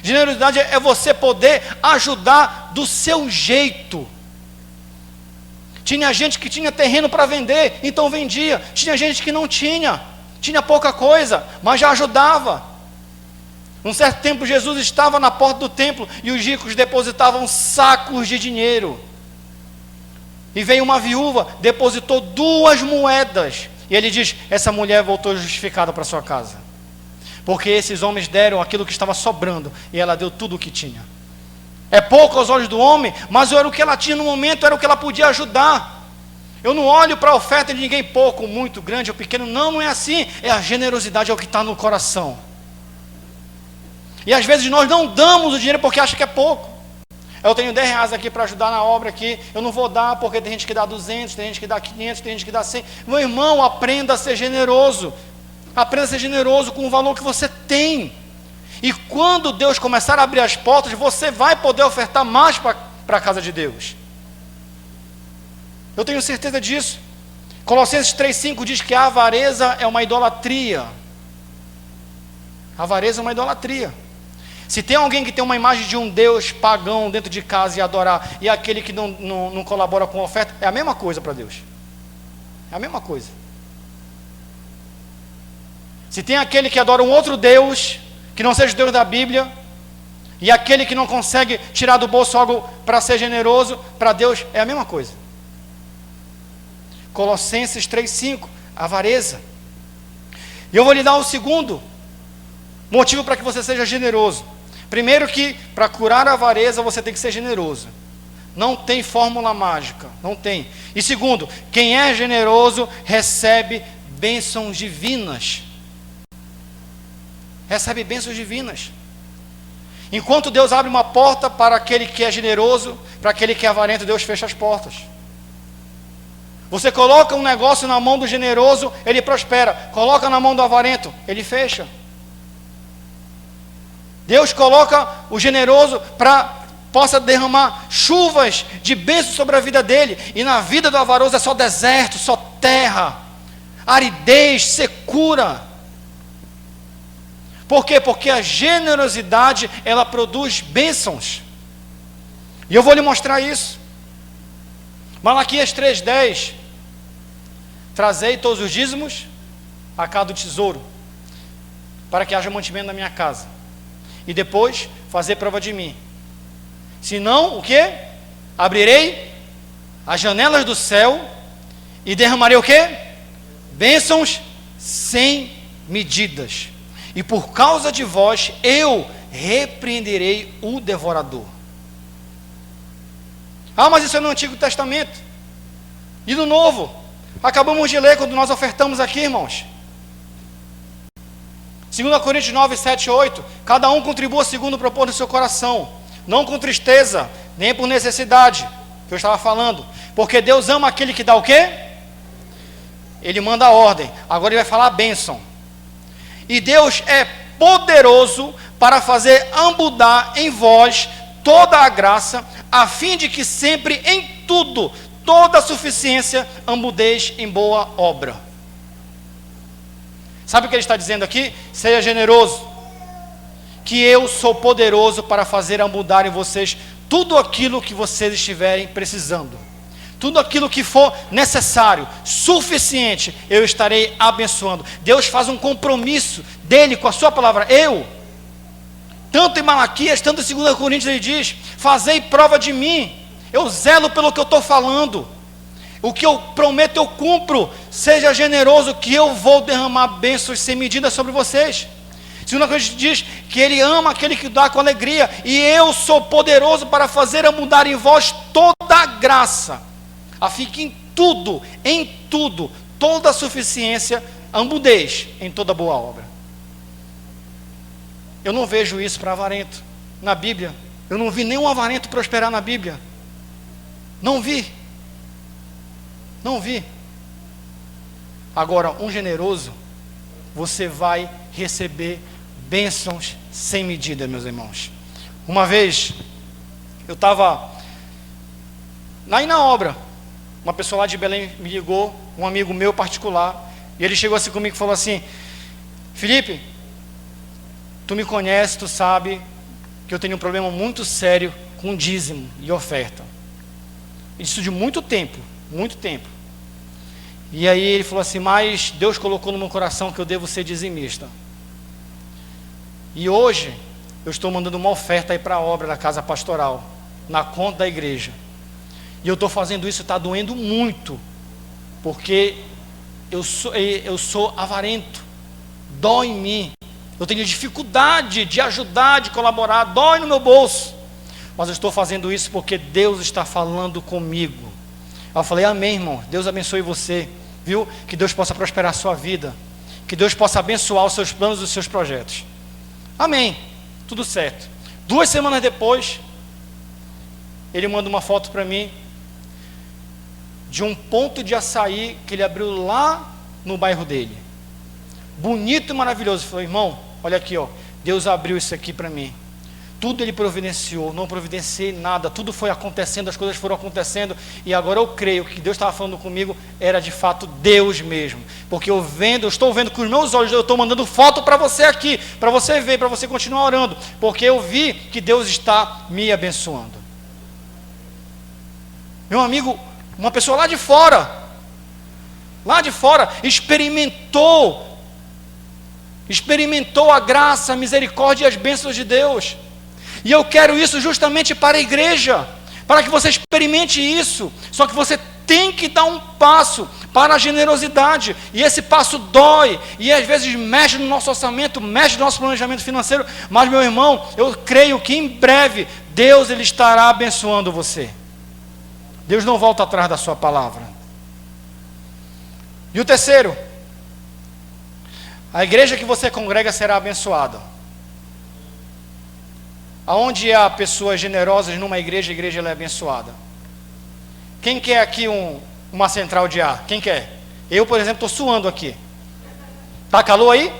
S1: Generosidade é você poder ajudar do seu jeito. Tinha gente que tinha terreno para vender, então vendia. Tinha gente que não tinha pouca coisa, mas já ajudava. Um certo tempo Jesus estava na porta do templo e os ricos depositavam sacos de dinheiro. E veio uma viúva, depositou 2 moedas. E ele diz, essa mulher voltou justificada para sua casa. Porque esses homens deram aquilo que estava sobrando e ela deu tudo o que tinha. É pouco aos olhos do homem, mas era o que ela tinha no momento, era o que ela podia ajudar. Eu não olho para a oferta de ninguém pouco, muito, grande ou pequeno. Não, não é assim. É a generosidade, é o que está no coração. E às vezes nós não damos o dinheiro porque acha que é pouco. Eu tenho 10 reais aqui para ajudar na obra aqui. Eu não vou dar porque tem gente que dá 200, tem gente que dá 500, tem gente que dá 100. Meu irmão, aprenda a ser generoso. Aprenda a ser generoso com o valor que você tem. E quando Deus começar a abrir as portas, você vai poder ofertar mais para a casa de Deus. Eu tenho certeza disso. Colossenses 3,5 diz que a avareza é uma idolatria. A avareza é uma idolatria. Se tem alguém que tem uma imagem de um Deus pagão dentro de casa e adorar, e aquele que não colabora com a oferta, é a mesma coisa para Deus. É a mesma coisa. Se tem aquele que adora um outro Deus, que não seja o Deus da Bíblia, e aquele que não consegue tirar do bolso algo para ser generoso, para Deus, é a mesma coisa. Colossenses 3,5, avareza. E eu vou lhe dar o segundo motivo para que você seja generoso. Primeiro que, para curar a avareza, você tem que ser generoso. Não tem fórmula mágica, não tem. E segundo, quem é generoso recebe bênçãos divinas. Recebe bênçãos divinas. Enquanto Deus abre uma porta para aquele que é generoso, para aquele que é avarento, Deus fecha as portas. Você coloca um negócio na mão do generoso, ele prospera. Coloca na mão do avarento, ele fecha. Deus coloca o generoso para possa derramar chuvas de bênçãos sobre a vida dele. E na vida do avaroso é só deserto, só terra, aridez, secura. Por quê? Porque a generosidade, ela produz bênçãos. E eu vou lhe mostrar isso. Malaquias 3,10. Trazei todos os dízimos a cá do tesouro, para que haja mantimento na minha casa. E depois fazer prova de mim. Senão, o quê? Abrirei as janelas do céu e derramarei o quê? Bênçãos sem medidas. E por causa de vós, eu repreenderei o devorador. Ah, mas isso é no Antigo Testamento. E no Novo? Acabamos de ler quando nós ofertamos aqui, irmãos. 2 Coríntios 9, 7, 8. Cada um contribua segundo o propor do seu coração, não com tristeza, nem por necessidade, que eu estava falando. Porque Deus ama aquele que dá o quê? Ele manda a ordem. Agora ele vai falar a bênção. E Deus é poderoso para fazer abundar em vós toda a graça, a fim de que sempre em tudo, toda a suficiência, abundeis em boa obra. Sabe o que ele está dizendo aqui? Seja generoso, que eu sou poderoso para fazer abundar em vocês tudo aquilo que vocês estiverem precisando, tudo aquilo que for necessário, suficiente, eu estarei abençoando. Deus faz um compromisso dele com a sua palavra. Tanto em Malaquias, tanto em 2 Coríntios, ele diz: fazei prova de mim, eu zelo pelo que eu estou falando, o que eu prometo eu cumpro, seja generoso que eu vou derramar bênçãos sem medida sobre vocês. 2 Coríntios diz que ele ama aquele que dá com alegria, e eu sou poderoso para fazer a mudar em vós toda a graça, a fim que em tudo, toda a suficiência, abundeis em toda boa obra. Eu não vejo isso para avarento na Bíblia. Eu não vi nenhum avarento prosperar na Bíblia. Não vi. Agora, um generoso, você vai receber bênçãos sem medida, meus irmãos. Uma vez, eu estava aí na obra, uma pessoa lá de Belém me ligou, um amigo meu particular, e ele chegou assim comigo e falou assim: Felipe, tu me conhece, tu sabe que eu tenho um problema muito sério com dízimo e oferta. Isso de muito tempo. E aí ele falou assim: mas Deus colocou no meu coração que eu devo ser dizimista. E hoje eu estou mandando uma oferta aí para a obra da casa pastoral, na conta da igreja. E eu estou fazendo isso, está doendo muito, porque eu sou avarento, dói em mim. Eu tenho dificuldade de ajudar, de colaborar, dói no meu bolso. Mas eu estou fazendo isso porque Deus está falando comigo. Eu falei: amém, irmão, Deus abençoe você, viu? Que Deus possa prosperar a sua vida, que Deus possa abençoar os seus planos e os seus projetos. Amém, tudo certo. 2 semanas depois, ele manda uma foto para mim, de um ponto de açaí que ele abriu lá no bairro dele. Bonito e maravilhoso. Eu falei: irmão, olha aqui, ó, Deus abriu isso aqui para mim. Tudo ele providenciou, não providenciei nada, tudo foi acontecendo, as coisas foram acontecendo, e agora eu creio que Deus estava falando comigo, era de fato Deus mesmo, porque eu estou vendo com os meus olhos, eu estou mandando foto para você aqui, para você ver, para você continuar orando, porque eu vi que Deus está me abençoando. Meu amigo, uma pessoa lá de fora, experimentou a graça, a misericórdia e as bênçãos de Deus. E eu quero isso justamente para a igreja, para que você experimente isso. Só que você tem que dar um passo para a generosidade, e esse passo dói, e às vezes mexe no nosso orçamento, mexe no nosso planejamento financeiro, mas meu irmão, eu creio que em breve Deus ele estará abençoando você. Deus não volta atrás da sua palavra. E o terceiro, a igreja que você congrega será abençoada. Aonde há pessoas generosas numa igreja, a igreja ela é abençoada. Quem quer aqui uma central de ar? Quem quer? Eu, por exemplo, estou suando aqui. Tá calor aí?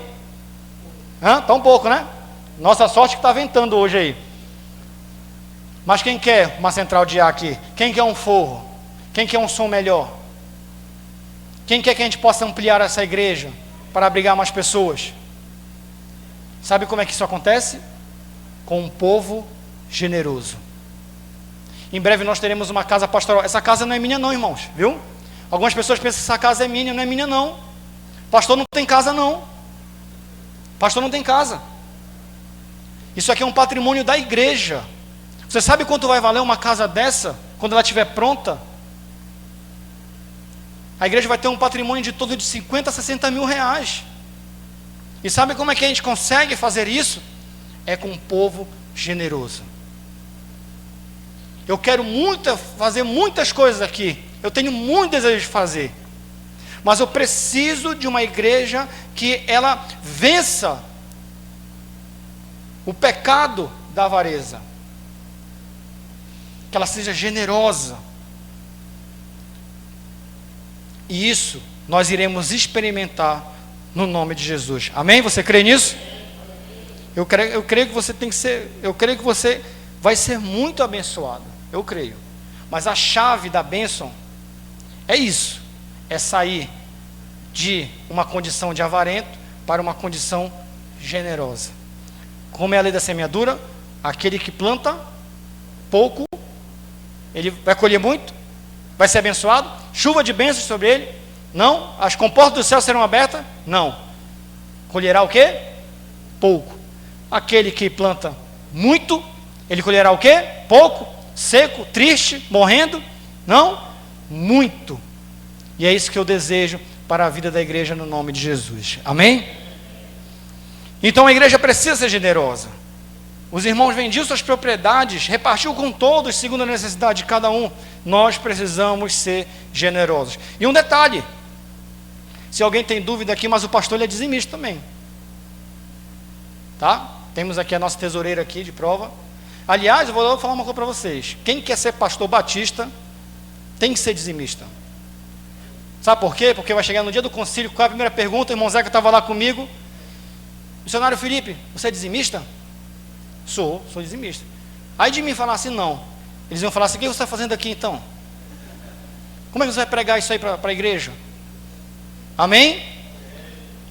S1: Tá um pouco, né? Nossa sorte que está ventando hoje aí. Mas quem quer uma central de ar aqui? Quem quer um forro? Quem quer um som melhor? Quem quer que a gente possa ampliar essa igreja para abrigar mais pessoas? Sabe como é que isso acontece? Com um povo generoso. Em breve nós teremos uma casa pastoral. Essa casa não é minha não, irmãos, viu? Algumas pessoas pensam que essa casa é minha, não é minha não. Pastor não tem casa não. Pastor não tem casa. Isso aqui é um patrimônio da igreja. Você sabe quanto vai valer uma casa dessa, quando ela estiver pronta? A igreja vai ter um patrimônio de torno de 50 a 60 mil reais. E sabe como é que a gente consegue fazer isso? É com um povo generoso. Eu quero fazer muitas coisas aqui. Eu tenho muito desejo de fazer. Mas eu preciso de uma igreja que ela vença o pecado da avareza. Que ela seja generosa. E isso nós iremos experimentar no nome de Jesus. Amém? Você crê nisso? Eu creio que você tem que ser, eu creio que você vai ser muito abençoado. Eu creio. Mas a chave da bênção é isso. É sair de uma condição de avarento para uma condição generosa. Como é a lei da semeadura? Aquele que planta, pouco, ele vai colher muito, vai ser abençoado, chuva de bênçãos sobre ele, não, as comportas do céu serão abertas, não, colherá o quê? Pouco. Aquele que planta muito, ele colherá o quê? Pouco, seco, triste, morrendo, não, muito. E é isso que eu desejo para a vida da igreja no nome de Jesus, amém? Então a igreja precisa ser generosa. Os irmãos vendiam suas propriedades, repartiu com todos segundo a necessidade de cada um. Nós precisamos ser generosos. E um detalhe, se alguém tem dúvida aqui, mas o pastor ele é dizimista também, tá? Temos aqui a nossa tesoureira aqui de prova. Aliás, eu vou falar uma coisa para vocês. Quem quer ser pastor batista tem que ser dizimista. Sabe por quê? Porque vai chegar no dia do concílio, qual é a primeira pergunta? O irmão Zeca estava lá comigo. Missionário Felipe, você é dizimista? Sou dizimista. Aí de mim falar assim, não. Eles iam falar assim, o que você está fazendo aqui então? Como é que você vai pregar isso aí para a igreja? Amém?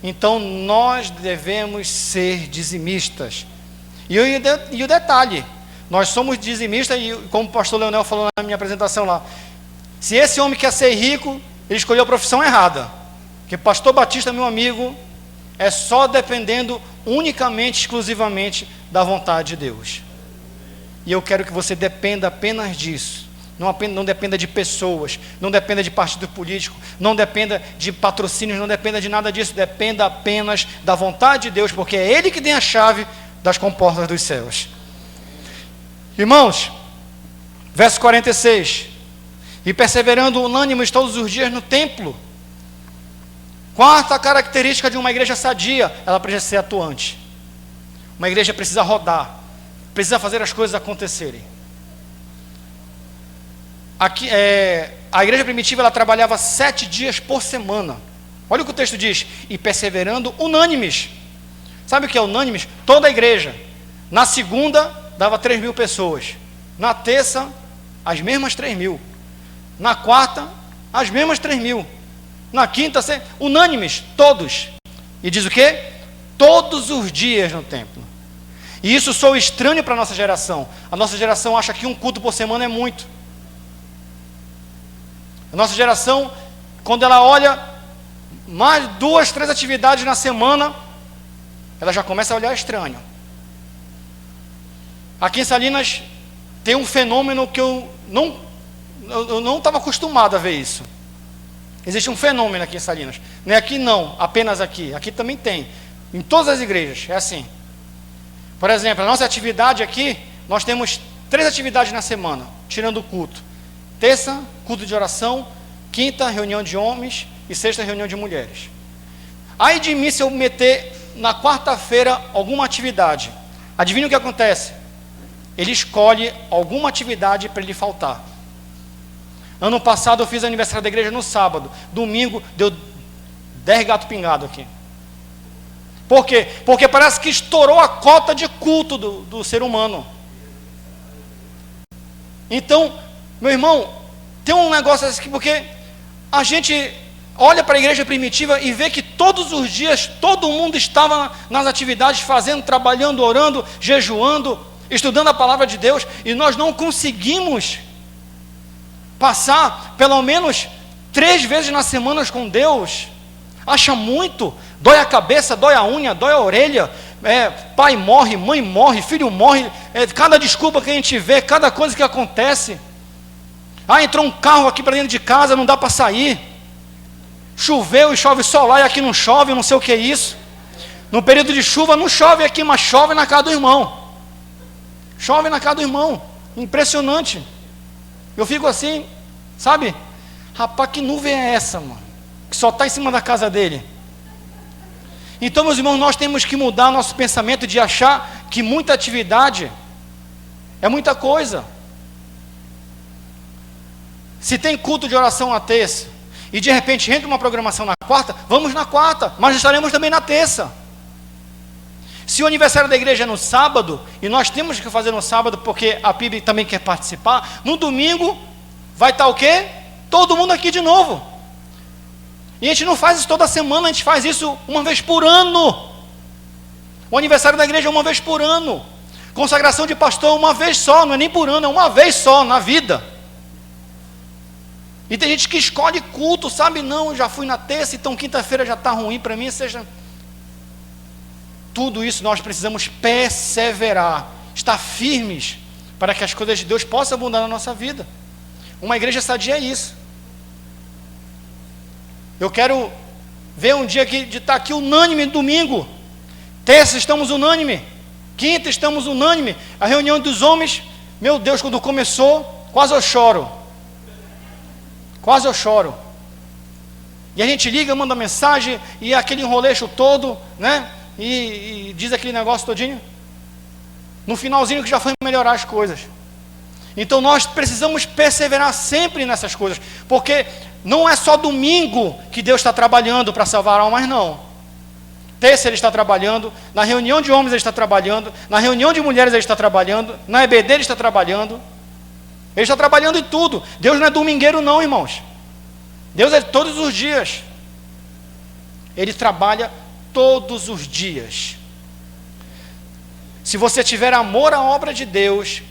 S1: Então nós devemos ser dizimistas. E o detalhe, nós somos dizimistas, e como o pastor Leonel falou na minha apresentação lá, se esse homem quer ser rico, ele escolheu a profissão errada. Porque pastor Batista, meu amigo, é só dependendo unicamente, exclusivamente da vontade de Deus. E eu quero que você dependa apenas disso. Não dependa de pessoas, não dependa de partido político, não dependa de patrocínios, não dependa de nada disso, dependa apenas da vontade de Deus, porque é Ele que tem a chave das comportas dos céus. Irmãos, verso 46, e perseverando unânimes todos os dias no templo. Quarta característica de uma igreja sadia, ela precisa ser atuante. Uma igreja precisa rodar, precisa fazer as coisas acontecerem. Aqui, a igreja primitiva ela trabalhava 7 dias por semana. Olha o que o texto diz, e perseverando unânimes. Sabe o que é unânimes? Toda a igreja. Na segunda, dava 3.000 pessoas. Na terça, as mesmas 3.000. Na quarta, as mesmas 3.000. Na quinta, unânimes, todos. E diz o quê? Todos os dias no templo. E isso soa estranho para a nossa geração. A nossa geração acha que um culto por semana é muito. A nossa geração, quando ela olha mais 2, 3 atividades na semana, ela já começa a olhar estranho. Aqui em Salinas tem um fenômeno que eu não estava acostumado a ver isso. Existe um fenômeno aqui em Salinas. Não é aqui não, apenas aqui. Aqui também tem. Em todas as igrejas, é assim. Por exemplo, a nossa atividade aqui, nós temos 3 atividades na semana, tirando o culto. Terça, culto de oração. Quinta, reunião de homens. E sexta, reunião de mulheres. Aí de mim, se eu meter na quarta-feira alguma atividade, adivinha o que acontece? Ele escolhe alguma atividade para ele faltar. Ano passado eu fiz aniversário da igreja no sábado. Domingo deu 10 gato pingado aqui. Por quê? Porque parece que estourou a cota de culto do ser humano. Então, meu irmão, tem um negócio assim, porque a gente olha para a igreja primitiva e vê que todos os dias todo mundo estava nas atividades, fazendo, trabalhando, orando, jejuando, estudando a palavra de Deus, e nós não conseguimos passar pelo menos 3 vezes na semana com Deus. Acha muito, dói a cabeça, dói a unha, dói a orelha, pai morre, mãe morre, filho morre, cada desculpa que a gente vê, cada coisa que acontece. Entrou um carro aqui para dentro de casa, não dá para sair. Choveu e chove só lá, e aqui não chove, não sei o que é isso. No período de chuva não chove aqui, mas chove na casa do irmão. Chove na casa do irmão, impressionante. Eu fico assim, sabe? Rapaz, que nuvem é essa, mano? Que só está em cima da casa dele. Então, meus irmãos, nós temos que mudar nosso pensamento de achar que muita atividade é muita coisa. Se tem culto de oração na terça, e de repente entra uma programação na quarta, vamos na quarta, mas estaremos também na terça. Se o aniversário da igreja é no sábado, e nós temos que fazer no sábado, porque a PIB também quer participar, no domingo vai estar o quê? Todo mundo aqui de novo. E a gente não faz isso toda semana, a gente faz isso uma vez por ano. O aniversário da igreja é uma vez por ano. Consagração de pastor uma vez só, não é nem por ano, é uma vez só na vida. E tem gente que escolhe culto, sabe? Não, já fui na terça, então quinta-feira já está ruim para mim, seja... Tudo isso nós precisamos perseverar, estar firmes, para que as coisas de Deus possam abundar na nossa vida. Uma igreja sadia é isso. Eu quero ver um dia de estar aqui unânime domingo. Terça estamos unânime. Quinta estamos unânime. A reunião dos homens, meu Deus, quando começou, quase eu choro. Quase eu choro. E a gente liga, manda mensagem, e aquele enroleixo todo, né? E diz aquele negócio todinho. No finalzinho que já foi melhorar as coisas. Então nós precisamos perseverar sempre nessas coisas. Porque não é só domingo que Deus está trabalhando para salvar almas, não. Terça Ele está trabalhando, na reunião de homens Ele está trabalhando, na reunião de mulheres Ele está trabalhando, na EBD Ele está trabalhando. Ele está trabalhando em tudo. Deus não é domingueiro não, irmãos. Deus é todos os dias. Ele trabalha todos os dias. Se você tiver amor à obra de Deus,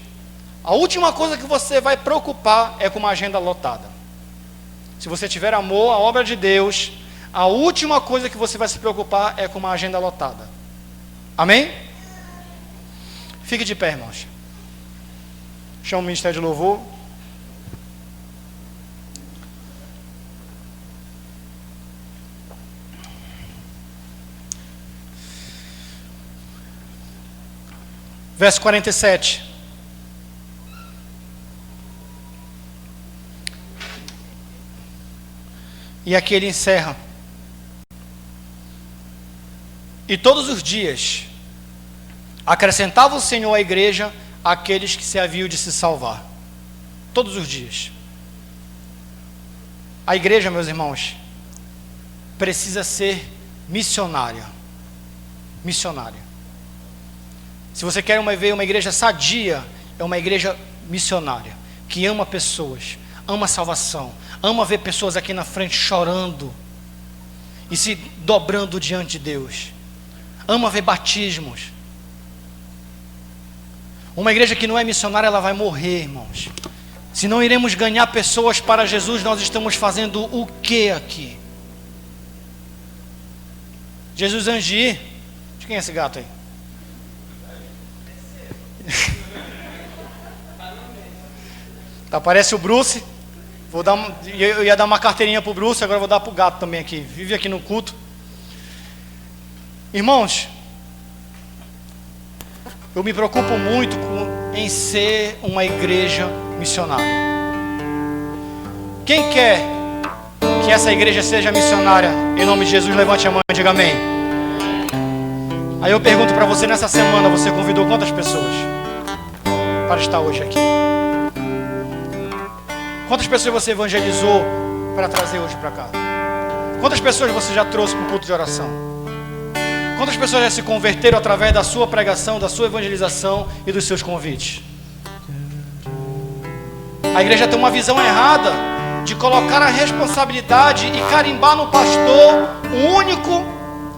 S1: a última coisa que você vai preocupar é com uma agenda lotada. Se você tiver amor à obra de Deus, a última coisa que você vai se preocupar é com uma agenda lotada. Amém? Fique de pé, irmãos. Chama o Ministério de Louvor. Verso 47. E aqui ele encerra. E todos os dias acrescentava o Senhor à igreja aqueles que se haviam de se salvar. Todos os dias. A igreja, meus irmãos, precisa ser missionária. Missionária. Se você quer ver uma igreja sadia, é uma igreja missionária, que ama pessoas, ama salvação, ama ver pessoas aqui na frente chorando e se dobrando diante de Deus, ama ver batismos. Uma igreja que não é missionária, ela vai morrer, irmãos. Se não iremos ganhar pessoas para Jesus, nós estamos fazendo o que aqui? Jesus antes de ir, de quem é esse gato aí? Tá, parece o Bruce. Eu ia dar uma carteirinha pro Bruce, agora eu vou dar pro gato também aqui. Vive aqui no culto. Irmãos, eu me preocupo muito em ser uma igreja missionária. Quem quer que essa igreja seja missionária, em nome de Jesus, levante a mão e diga amém. Aí eu pergunto para você, nessa semana, você convidou quantas pessoas para estar hoje aqui? Quantas pessoas você evangelizou para trazer hoje para cá? Quantas pessoas você já trouxe para o culto de oração? Quantas pessoas já se converteram através da sua pregação, da sua evangelização e dos seus convites? A igreja tem uma visão errada de colocar a responsabilidade e carimbar no pastor o único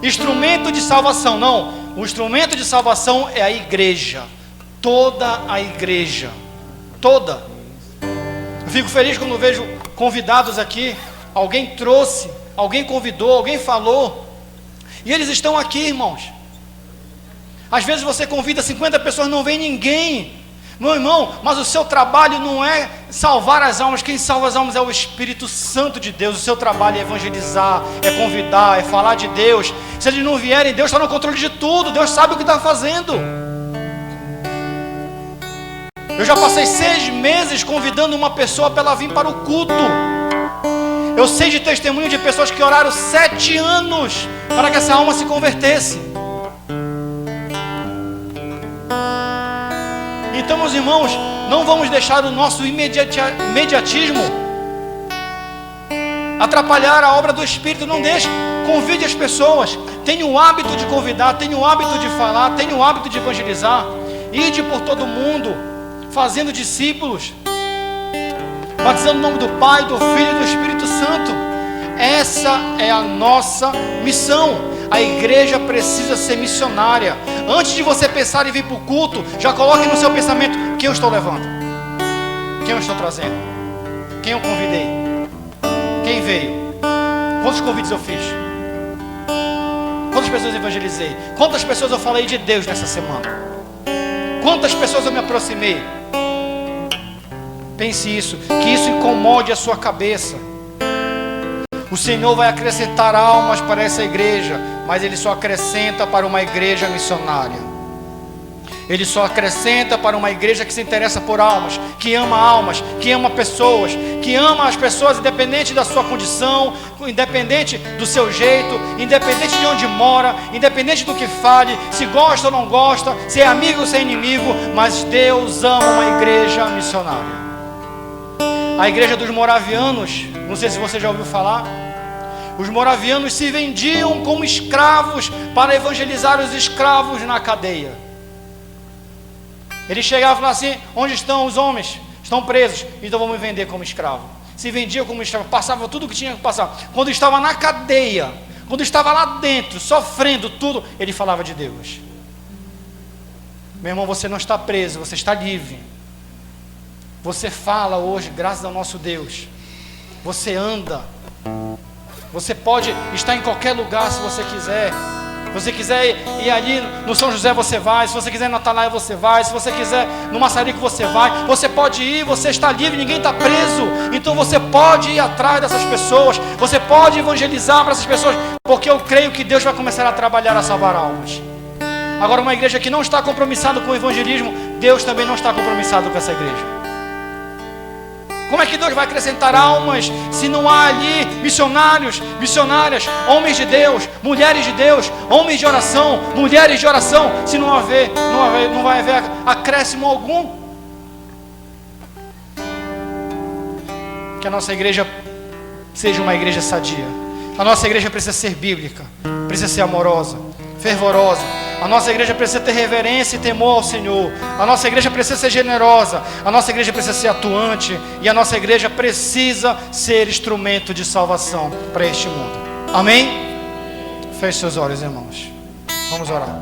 S1: instrumento de salvação. Não, o instrumento de salvação é a igreja. Toda a igreja. Toda. Eu fico feliz quando vejo convidados aqui. Alguém trouxe, alguém convidou, alguém falou. E eles estão aqui, irmãos. Às vezes você convida 50 pessoas, não vem ninguém. Meu irmão, mas o seu trabalho não é salvar as almas. Quem salva as almas é o Espírito Santo de Deus. O seu trabalho é evangelizar, é convidar, é falar de Deus. Se eles não vierem, Deus está no controle de tudo. Deus sabe o que está fazendo. Eu já passei 6 meses convidando uma pessoa para ela vir para o culto. Eu sei de testemunho de pessoas que oraram 7 anos para que essa alma se convertesse. Então, meus irmãos, não vamos deixar o nosso imediatismo atrapalhar a obra do Espírito. Não deixe, convide as pessoas. Tenha o hábito de convidar, tenha o hábito de falar, tenha o hábito de evangelizar. Ide por todo mundo, fazendo discípulos, batizando o nome do Pai, do Filho e do Espírito Santo. Essa é a nossa missão. A igreja precisa ser missionária. Antes de você pensar em vir para o culto, já coloque no seu pensamento: quem eu estou levando? Quem eu estou trazendo? Quem eu convidei? Quem veio? Quantos convites eu fiz? Quantas pessoas eu evangelizei? Quantas pessoas eu falei de Deus nessa semana? Quantas pessoas eu me aproximei? Pense isso, que isso incomode a sua cabeça. O Senhor vai acrescentar almas para essa igreja, mas Ele só acrescenta para uma igreja missionária. Ele só acrescenta para uma igreja que se interessa por almas, que ama pessoas, que ama as pessoas independente da sua condição, independente do seu jeito, independente de onde mora, independente do que fale, se gosta ou não gosta, se é amigo ou se é inimigo, mas Deus ama uma igreja missionária. A igreja dos moravianos, não sei se você já ouviu falar, os moravianos se vendiam como escravos para evangelizar os escravos na cadeia. Eles chegavam e falavam assim: onde estão os homens? Estão presos, então vamos vender como escravo. Se vendia como escravo, passava tudo o que tinha que passar. Quando estava na cadeia, quando estava lá dentro, sofrendo tudo, ele falava de Deus. Meu irmão, você não está preso, você está livre. Você fala hoje, graças ao nosso Deus. Você anda. Você pode estar em qualquer lugar se você quiser. Se você quiser ir ali no São José, você vai. Se você quiser ir no Atalaia, você vai. Se você quiser no Maçarico, você vai. Você pode ir, você está livre, ninguém está preso. Então você pode ir atrás dessas pessoas. Você pode evangelizar para essas pessoas. Porque eu creio que Deus vai começar a trabalhar a salvar almas. Agora, uma igreja que não está compromissada com o evangelismo, Deus também não está compromissado com essa igreja. Como é que Deus vai acrescentar almas se não há ali missionários, missionárias, homens de Deus, mulheres de Deus, homens de oração, mulheres de oração, se não vai haver acréscimo algum? Que a nossa igreja seja uma igreja sadia. A nossa igreja precisa ser bíblica, precisa ser amorosa, fervorosa. A nossa igreja precisa ter reverência e temor ao Senhor. A nossa igreja precisa ser generosa. A nossa igreja precisa ser atuante. E a nossa igreja precisa ser instrumento de salvação para este mundo. Amém? Feche seus olhos, irmãos. Vamos orar.